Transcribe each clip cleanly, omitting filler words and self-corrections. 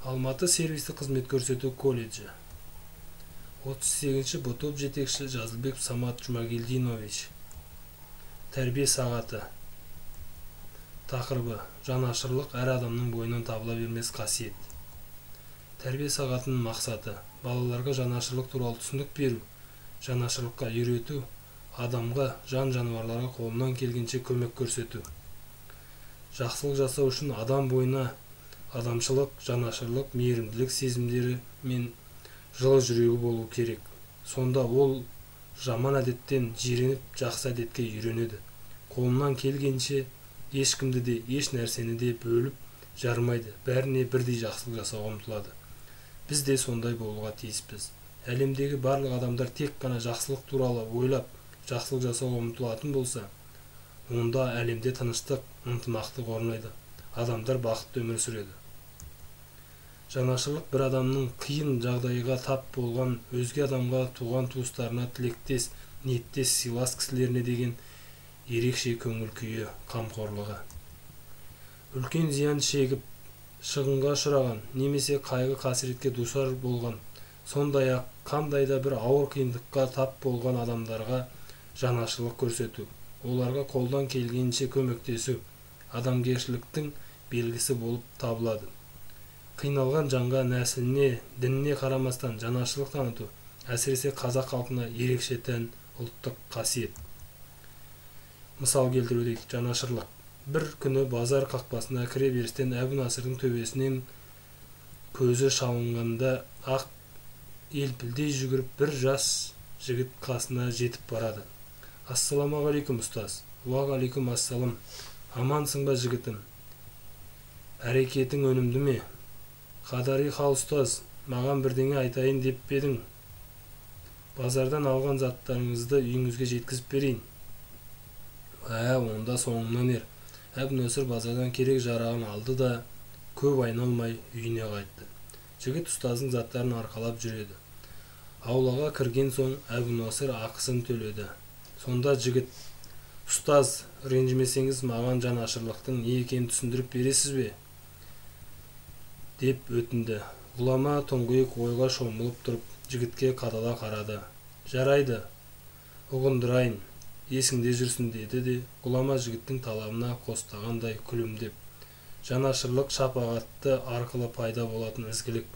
Алматы сервистік қызмет көрсету колледжі. 38-ші б-топ жетекші Жазылбеков Самат Жұмагелдинович. Тәрбие сағаты. Тақырыбы: жанашырлық әр адамның бойынан табыла бермес қасиет. Тәрбие сағатының мақсаты: балаларға жанашырлық туралы түсінік беру, жанашырлыққа үйрету, адамға, жан-жануарларға қолынан келгенше көмек көрсету. Жақсылық жасау үшін адам бойына адамшылық, жанашырлық, мейірімділік сезімдері мен жылы жүрегі болу керек. Сонда ол жаман әдеттен жиреніп, жақсы әдетке үйренеді. Қолынан келгенше ешкімді де, еш нәрсені де бөліп жармайды, бәріне бірдей жақсылық жасауға ұмтылады. Біз де сондай болуға тиіспіз. Әлемдегі барлық адамдар тек қана жақсылық туралы ойлап, жақсылық жасауға ұмтылатын болса, онда әлемде тыныштық, ынтымақтық орнайды. Адамдар бақытты өмір сүреді. Жанашырлық бір адамның қиын жағдайға тап болған өзге адамға, туған туыстарына, тілектес, ниеттес, сыйлас кісілеріне деген ерекше көңіл күйі, қамқорлығы. Үлкен зиян шегіп, шығынға ұшыраған, немесе қайғы қасіретке душар болған, сондай-ақ қандай да бір ауыр қиындыққа тап болған адамдарға жанашырлық көрсету, оларға қолдан келгенше көмектесу адамгершіліктің белгісі болып табылады. Қиналған жанға, нәсіліне, дініне қарамастан жанашырлық таныту, әсіресе қазақ халқына ерекше тән ұлттық қасиет. Мысал келтірудейік: жанашырлық. Бір күні базар қақпасына кіре берістен Әбу Насырдың төбесінен көзі шалынғанда ақ елпілдей жүгіріп бір жас жігіт қасына жетіп барады. Ассаламағалейкум, ұстаз. Уағалейкум ассалам. Амансың ба, жігітім? Әрекетің өнімді ме? Қадари хал, ұстаз. Маған бірдеңе айтайын деп едің. Базардан алған заттарыңызды үйіңізге жеткізіп берейін. Онда соңымнан ер. Әбу Насыр базардан керек жарағын алды да көп айналмай үйіне қайтты. Жігіт ұстаздың заттарын арқалап жүреді. Аулаға кірген соң Әбу Насыр ақысын төледі. Сонда жігіт: ұстаз, ренжімесеңіз, маған жанашырлықтың не екенін түсіндіріп бересіз бе? Деп өтінді. Ғұлама тұңғиық ойға шомылып тұрып, жігітке қадала қарады. Жарайды, ұғындырайын, есіңде жүрсін, деді де, ғұлама жігіттің талабына қостағандай күлімдеп: жанашырлық шапағатты арқылы пайда болатын ізгілік.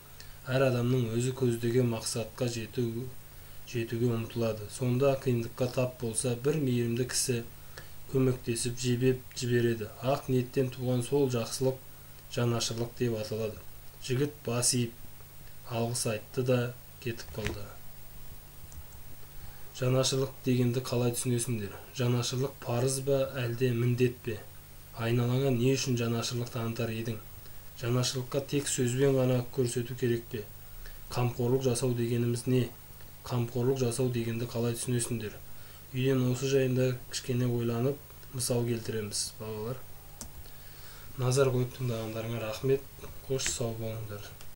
Әр адамның өзі көздеген мақсатқа жетуге ұмтылады. Сонда қиындыққа тап болса, бір мейірімді кісі көмектесіп жібереді. Ақ ниеттен туған сол жақсылық жанашырлық деп аталады. Жігіт бас иіп, алғыс айтты да кетіп қалды. Жанашырлық дегенді қалай түсінесіңдер? Жанашырлық парыз ба, әлде міндет пе? Айналаңа не үшін жанашырлық танытар едің? Жанашырлыққа тек сөзбен ғана көрсету керек пе? Қамқорлық жасау дегеніміз не? Қамқорлық жасау дегенді қалай түсінесіңдер? Үйден осы жайында кішкене ойланып, мысал келтіреміз, балалар. Назар қойып тыңдағандарыңа рахмет. Қош, сау болыңдар.